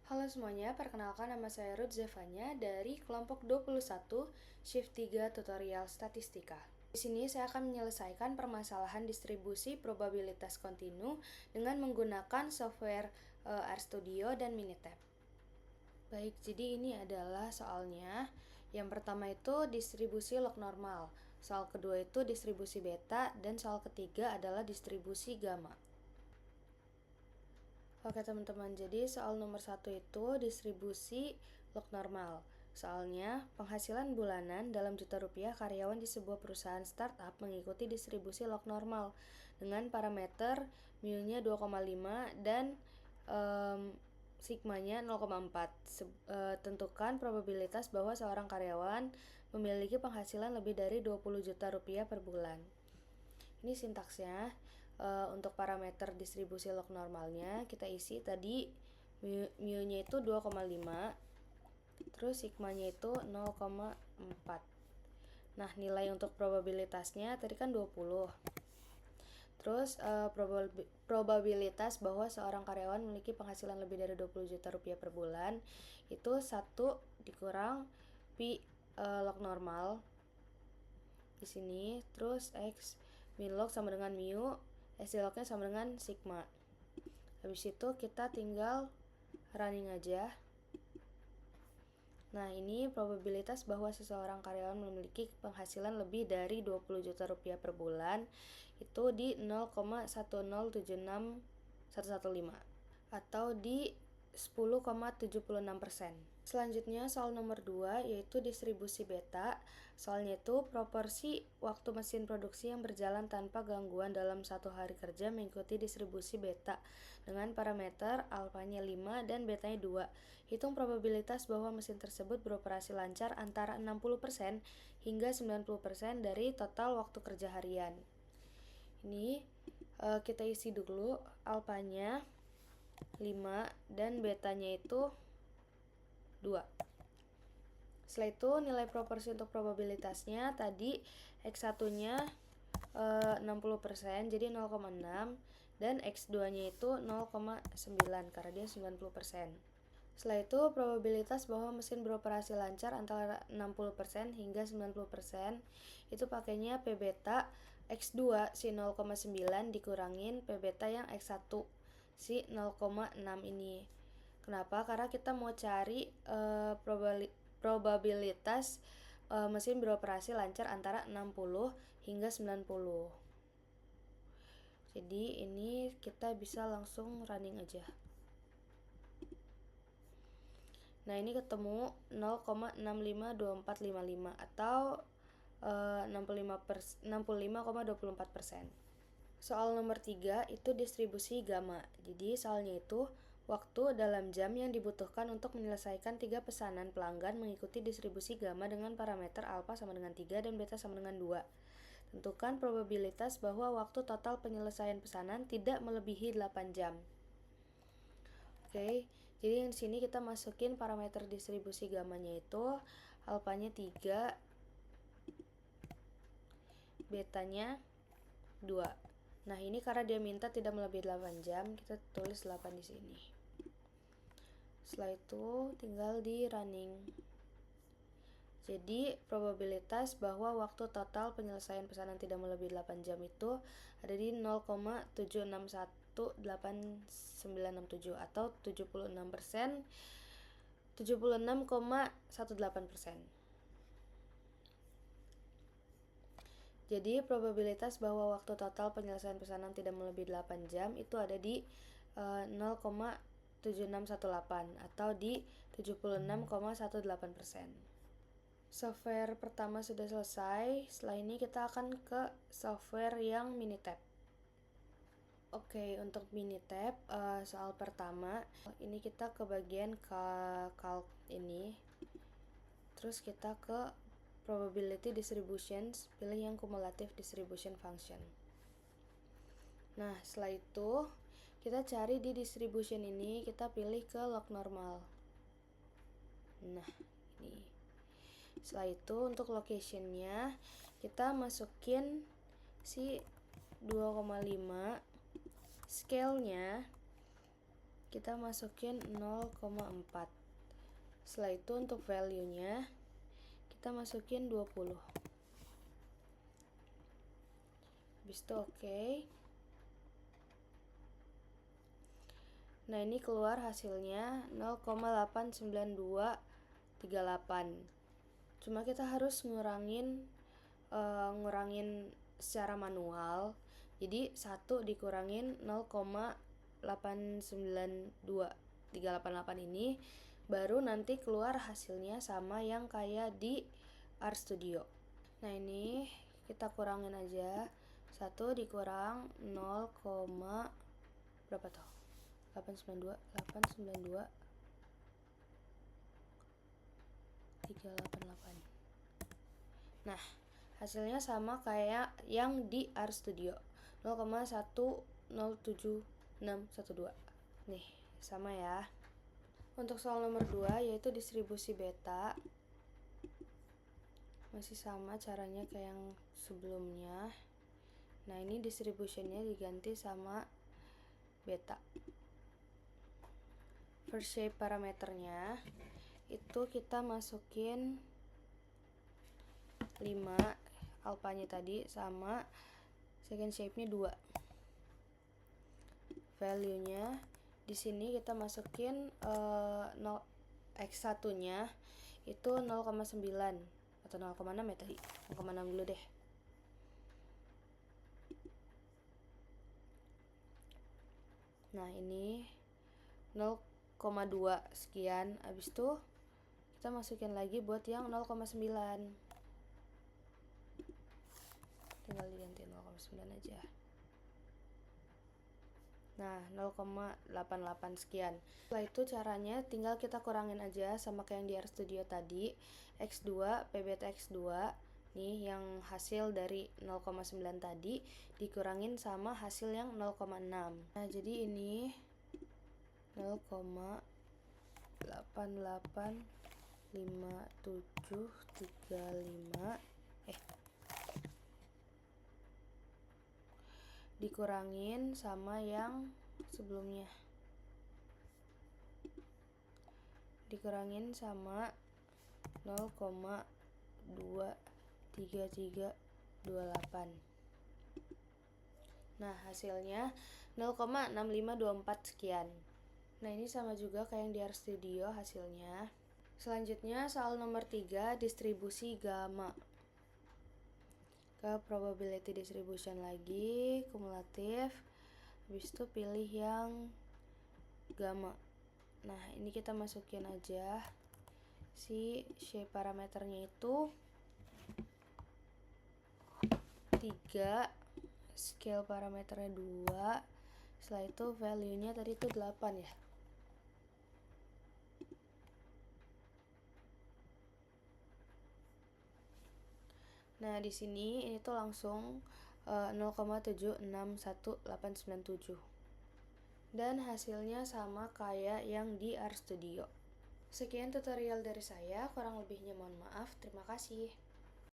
Halo semuanya, perkenalkan nama saya Ruth Zevanya dari kelompok 21 Shift 3 Tutorial Statistika. Di sini saya akan menyelesaikan permasalahan distribusi probabilitas kontinu dengan menggunakan software RStudio dan Minitab. Baik, jadi ini adalah soalnya. Yang pertama itu distribusi log normal, soal kedua itu distribusi beta, dan soal ketiga adalah distribusi gamma. Oke teman-teman, jadi soal nomor 1 itu distribusi log normal. Soalnya, penghasilan bulanan dalam juta rupiah karyawan di sebuah perusahaan startup mengikuti distribusi log normal dengan parameter mu-nya 2,5 dan sigmanya 0,4. Tentukan probabilitas bahwa seorang karyawan memiliki penghasilan lebih dari 20 juta rupiah per bulan. Ini sintaksnya. Untuk parameter distribusi log normalnya kita isi tadi mu-nya itu 2,5, terus sigmanya itu 0,4. Nah, nilai untuk probabilitasnya tadi kan 20. Terus probabilitas bahwa seorang karyawan memiliki penghasilan lebih dari 20 juta rupiah per bulan itu 1 dikurang pi log normal di sini, terus x min log sama dengan mu, S lognya sama dengan sigma. Habis itu kita tinggal running aja. Nah, ini probabilitas bahwa seseorang karyawan memiliki penghasilan lebih dari 20 juta rupiah per bulan itu di 0,1076115 atau di 10,76%. Selanjutnya soal nomor 2 yaitu distribusi beta. Soalnya itu proporsi waktu mesin produksi yang berjalan tanpa gangguan dalam satu hari kerja mengikuti distribusi beta dengan parameter alfanya 5 dan betanya 2. Hitung probabilitas bahwa mesin tersebut beroperasi lancar antara 60% hingga 90% dari total waktu kerja harian. Ini kita isi dulu alfanya 5 dan betanya itu 2. Setelah itu nilai proporsi untuk probabilitasnya tadi X1 nya 60% jadi 0,6 dan X2 nya itu 0,9 karena dia 90%. Setelah itu probabilitas bahwa mesin beroperasi lancar antara 60% hingga 90% itu pakainya P beta X2 si 0,9 dikurangin P beta yang X1 si 0,6 ini. Kenapa? Karena kita mau cari probabilitas mesin beroperasi lancar antara 60 hingga 90. Jadi ini kita bisa langsung running aja. Nah, ini ketemu 0,652455 atau 65,24%. Soal nomor 3 itu distribusi gamma. Jadi soalnya itu waktu dalam jam yang dibutuhkan untuk menyelesaikan 3 pesanan pelanggan mengikuti distribusi gamma dengan parameter alfa sama dengan 3 dan beta sama dengan 2. Tentukan probabilitas bahwa waktu total penyelesaian pesanan tidak melebihi 8 jam. Oke, jadi di sini kita masukin parameter distribusi gammanya itu alfanya 3, betanya 2. Nah, ini karena dia minta tidak melebihi 8 jam, kita tulis 8 di sini. Setelah itu tinggal di running. Jadi, probabilitas bahwa waktu total penyelesaian pesanan tidak melebihi 8 jam itu ada di 0,7618967 atau 76%, 76,18%. Jadi, probabilitas bahwa waktu total penyelesaian pesanan tidak melebihi 8 jam itu ada di 0,7618 atau di 76,18%. Software pertama sudah selesai. Setelah ini kita akan ke software yang Minitab. Oke, untuk Minitab soal pertama ini kita ke bagian calc ini. Terus kita ke probability distributions, pilih yang cumulative distribution function. Nah, setelah itu kita cari di distribution ini, kita pilih ke log normal. Nah, ini. Setelah itu untuk locationnya kita masukin si 2,5, scale-nya kita masukin 0,4. Setelah itu untuk value-nya kita masukin 20. Habis itu oke. Nah, ini keluar hasilnya 0,89238. Cuma kita harus ngurangin secara manual. Jadi 1 dikurangin 0,892388 ini baru nanti keluar hasilnya sama yang kayak di RStudio. Nah, ini kita kurangin aja. 1 dikurang 0, berapa tuh? 892 388. Nah, hasilnya sama kayak yang di RStudio, 0,107612. Nih, sama ya. Untuk soal nomor 2 yaitu distribusi beta, masih sama caranya kayak yang sebelumnya. Nah, ini distributionnya diganti sama beta. First shape parameternya itu kita masukin 5 alpanya tadi sama second shape-nya 2. Value-nya di sini kita masukin X1-nya itu 0,9 atau 0,6 ya tadi. 0,6 dulu deh. Nah, ini 0,2 sekian. Habis itu kita masukin lagi buat yang 0,9. Tinggal diganti 0,9 aja. Nah, 0,88 sekian. Setelah itu caranya tinggal kita kurangin aja sama kayak yang di RStudio tadi. X2, P beta X2 nih yang hasil dari 0,9 tadi dikurangin sama hasil yang 0,6. Nah, jadi ini 0,885735 dikurangin sama yang sebelumnya, dikurangin sama 0,23328. Nah, hasilnya 0,6524 sekian. Nah, ini sama juga kayak yang di RStudio hasilnya. Selanjutnya soal nomor 3, distribusi gamma. Ke probability distribution lagi, kumulatif. Habis itu pilih yang gamma. Nah, ini kita masukin aja si shape parameternya itu 3, scale parameternya 2. Setelah itu value-nya tadi itu 8 ya. Nah, di sini ini tuh langsung 0,761897. Dan hasilnya sama kayak yang di RStudio. Sekian tutorial dari saya, kurang lebihnya mohon maaf. Terima kasih.